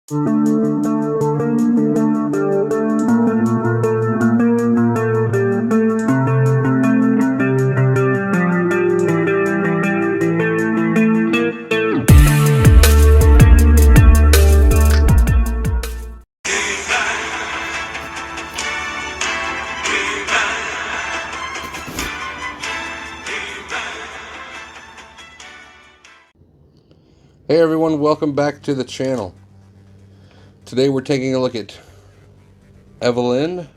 Hey everyone, welcome back to the channel. Today we're taking a look at Evil-lyn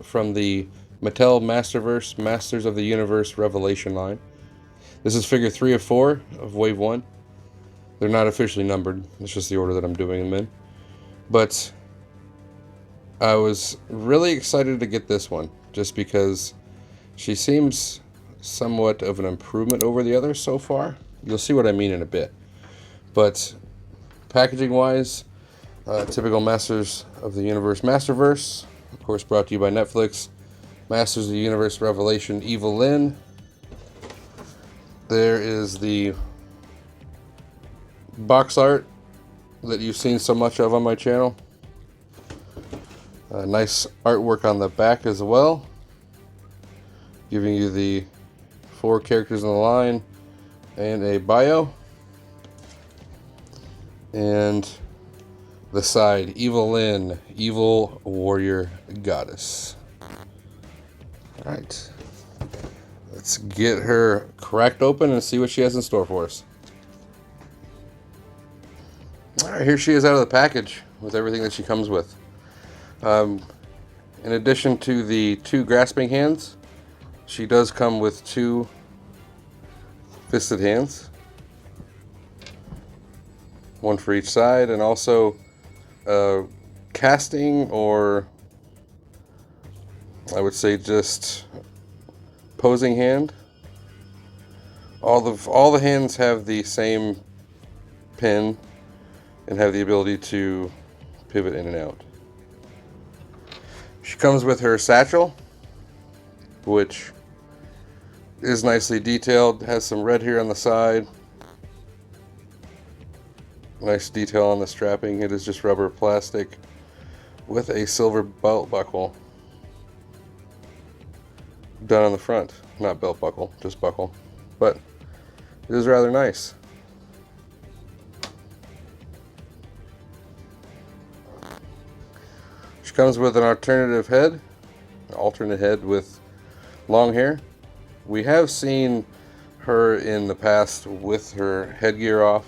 from the Mattel Masterverse Masters of the Universe Revelation line. This is figure 3 of 4 of Wave 1. They're not officially numbered, it's just the order that I'm doing them in. But I was really excited to get this one, just because she seems somewhat of an improvement over the others so far. You'll see what I mean in a bit. But packaging wise, typical Masters of the Universe Masterverse, of course brought to you by Netflix. Masters of the Universe Revelation Evil-lyn. There is the box art that you've seen so much of on my channel. Nice artwork on the back as well, giving you the 4 characters in the line and a bio. And the side, Evil-lyn, Evil Warrior Goddess. Alright, let's get her cracked open and see what she has in store for us. Alright, here she is out of the package with everything that she comes with. In addition to the 2 grasping hands, she does come with 2 fisted hands. One for each side, and also a casting, or I would say just posing hand. All the hands have the same pin and have the ability to pivot in and out. She comes with her satchel, which is nicely detailed, has some red here on the side. Nice detail on the strapping. It is just rubber plastic with a silver belt buckle done on the front. Not belt buckle, just buckle. But it is rather nice. She comes with an alternate head with long hair. We have seen her in the past with her headgear off.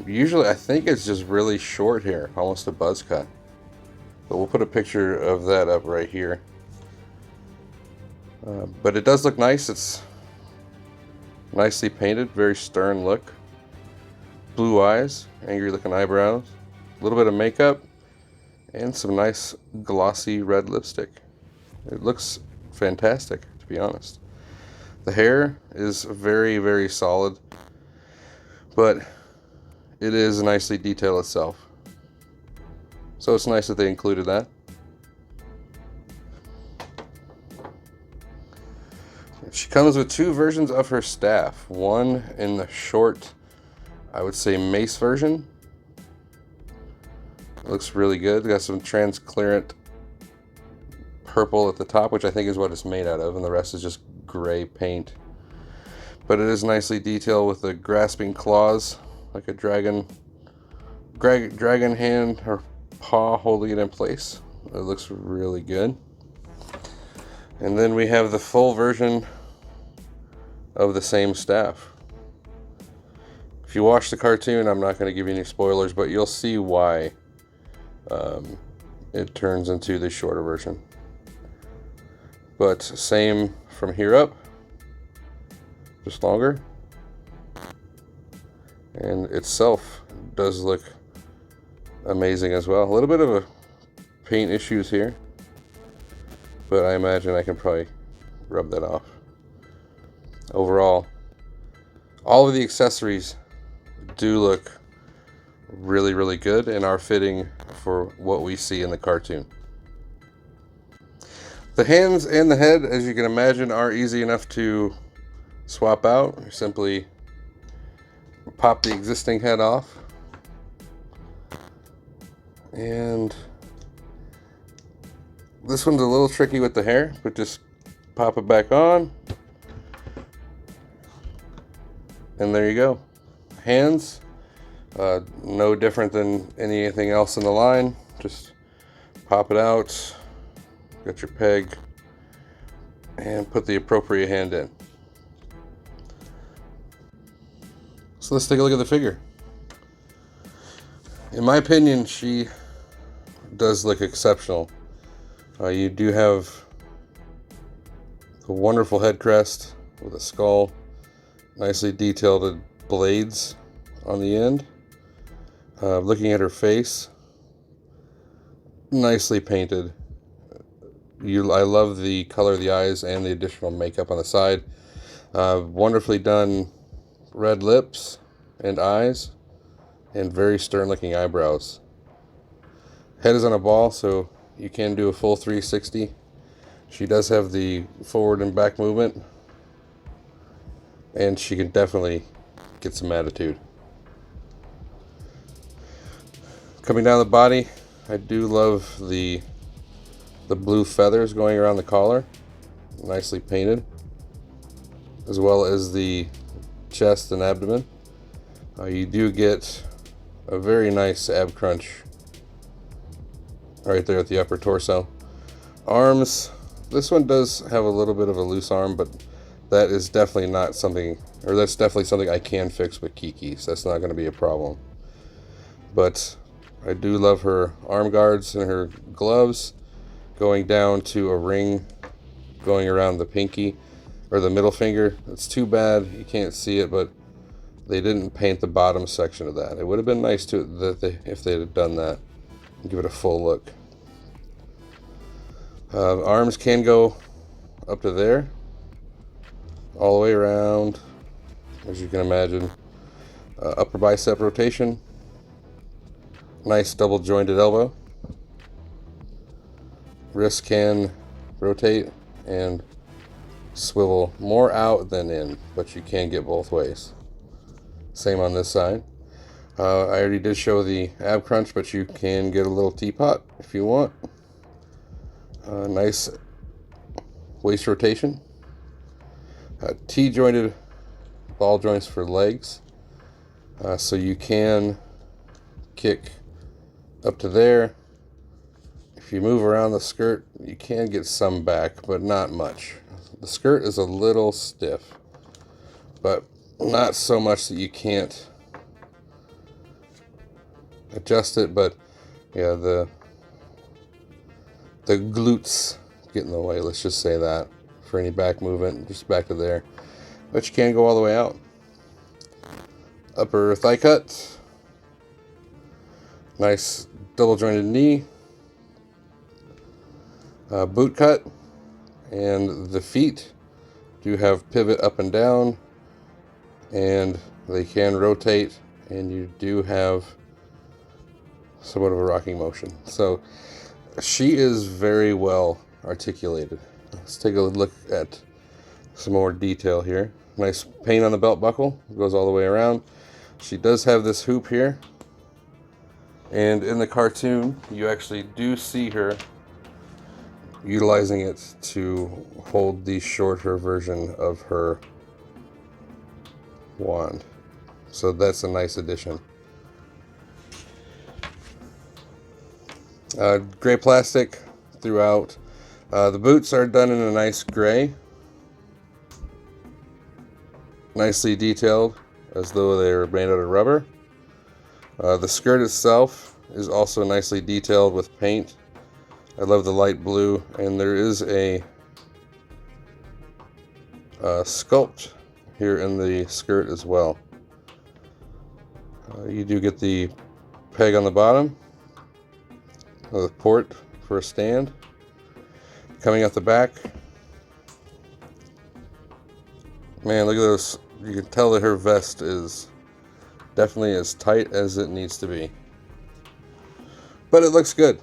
Usually I think it's just really short hair, almost a buzz cut. But we'll put a picture of that up right here. But it does look nice. It's nicely painted, very stern look. Blue eyes, angry looking eyebrows, a little bit of makeup, and some nice glossy red lipstick. It looks fantastic, to be honest. The hair is very, very solid, but it is nicely detailed itself. So it's nice that they included that. She comes with 2 versions of her staff. One in the short, I would say mace version. It looks really good. Got some transparent purple at the top, which I think is what it's made out of, and the rest is just gray paint. But it is nicely detailed with the grasping claws, like a dragon hand or paw holding it in place. It looks really good. And then we have the full version of the same staff. If you watch the cartoon, I'm not going to give you any spoilers, but you'll see why it turns into the shorter version. But same from here up, just longer. And itself does look amazing as well. A little bit of a paint issues here, but I imagine I can probably rub that off. Overall, all of the accessories do look really, really good and are fitting for what we see in the cartoon. The hands and the head, as you can imagine, are easy enough to swap out. You simply pop the existing head off, And this one's a little tricky with the hair, but just pop it back on. And there you go. Hands, no different than anything else in the line. Just pop it out, got your peg, and put the appropriate hand in. So let's take a look at the figure. In my opinion, she does look exceptional. You do have a wonderful head crest with a skull, nicely detailed blades on the end. Looking at her face, nicely painted. I love the color of the eyes and the additional makeup on the side. Wonderfully done red lips and eyes, and very stern looking eyebrows. Head is on a ball, so you can do a full 360. She does have the forward and back movement, and she can definitely get some attitude. Coming down the body, I do love the blue feathers going around the collar, nicely painted, as well as the chest and abdomen. You do get a very nice ab crunch right there at the upper torso. Arms, this one does have a little bit of a loose arm, but that is definitely not something, or that's definitely something I can fix with Kiki's. That's not going to be a problem. But I do love her arm guards and her gloves going down to a ring going around the pinky or the middle finger. It's too bad you can't see it, but they didn't paint the bottom section of that. It would have been nice if they had done that and give it a full look. Arms can go up to there, all the way around, as you can imagine. Upper bicep rotation, nice double jointed elbow. Wrist can rotate and swivel more out than in, but you can get both ways. Same on this side. I already did show the ab crunch, but you can get a little teapot if you want. Nice waist rotation. T-jointed ball joints for legs. So you can kick up to there. If you move around the skirt, you can get some back, but not much. The skirt is a little stiff, but not so much that you can't adjust it. But yeah, the glutes get in the way, let's just say that, for any back movement, just back to there. But you can go all the way out. Upper thigh cut, nice double jointed knee, boot cut, and the feet do have pivot up and down, and they can rotate, and you do have somewhat of a rocking motion. So she is very well articulated. Let's take a look at some more detail here. Nice paint on the belt buckle, goes all the way around. She does have this hoop here, and in the cartoon you actually do see her utilizing it to hold the shorter version of her wand. So that's a nice addition. Gray plastic throughout. The boots are done in a nice gray, nicely detailed as though they were made out of rubber. The skirt itself is also nicely detailed with paint. I love the light blue, and there is a sculpt here in the skirt as well. You do get the peg on the bottom, the port for a stand. Coming out the back, man, look at those. You can tell that her vest is definitely as tight as it needs to be, but it looks good.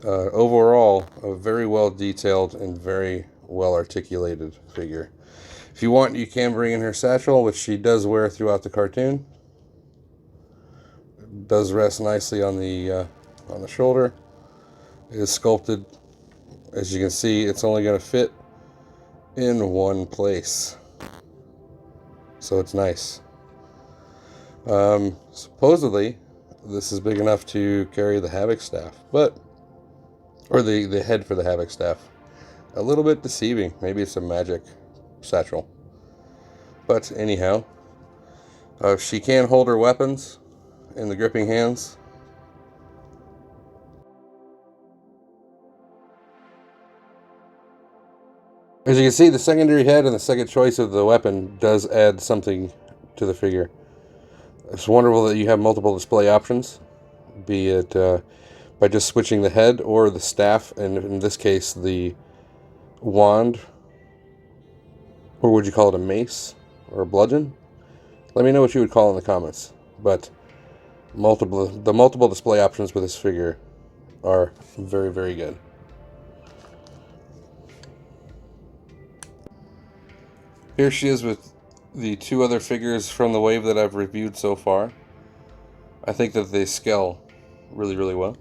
Overall, a very well detailed and very well articulated figure. If you want, you can bring in her satchel, which she does wear throughout the cartoon. does rest nicely on the shoulder. It is sculpted. As you can see, it's only going to fit in one place, so it's nice. Supposedly, this is big enough to carry the Havoc staff, or the head for the Havoc staff. A little bit deceiving. Maybe it's a magic satchel. But anyhow, she can hold her weapons in the gripping hands. As you can see, the secondary head and the second choice of the weapon does add something to the figure. It's wonderful that you have multiple display options, be it by just switching the head or the staff, and in this case the wand, or would you call it a mace or a bludgeon? Let me know what you would call it in the comments. But the multiple display options with this figure are very, very good. Here she is with the two other figures from the wave that I've reviewed so far. I think that they scale really, really well.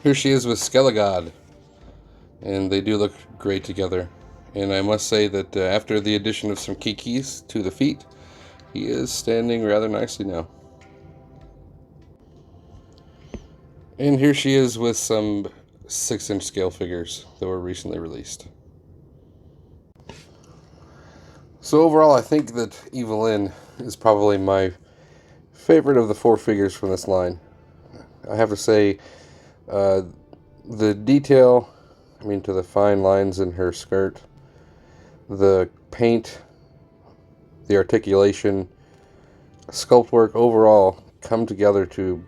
Here she is with Skelegod, and they do look great together. And I must say that after the addition of some kikis to the feet, he is standing rather nicely now. And here she is with some 6-inch scale figures that were recently released. So overall, I think that Evil-lyn is probably my favorite of the 4 figures from this line. I have to say, the detail, to the fine lines in her skirt, the paint, the articulation, sculpt work overall come together to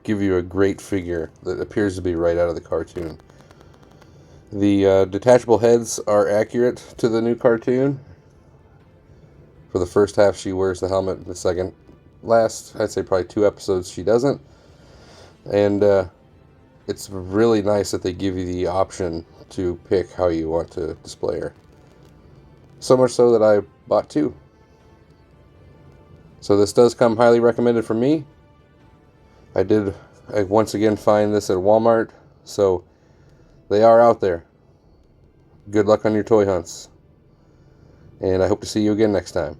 give you a great figure that appears to be right out of the cartoon. The detachable heads are accurate to the new cartoon. For the first half she wears the helmet, the second last, I'd say probably 2 episodes she doesn't. And it's really nice that they give you the option to pick how you want to display her. So much so that I bought 2. So this does come highly recommended from me. I once again find this at Walmart, so they are out there. Good luck on your toy hunts. And I hope to see you again next time.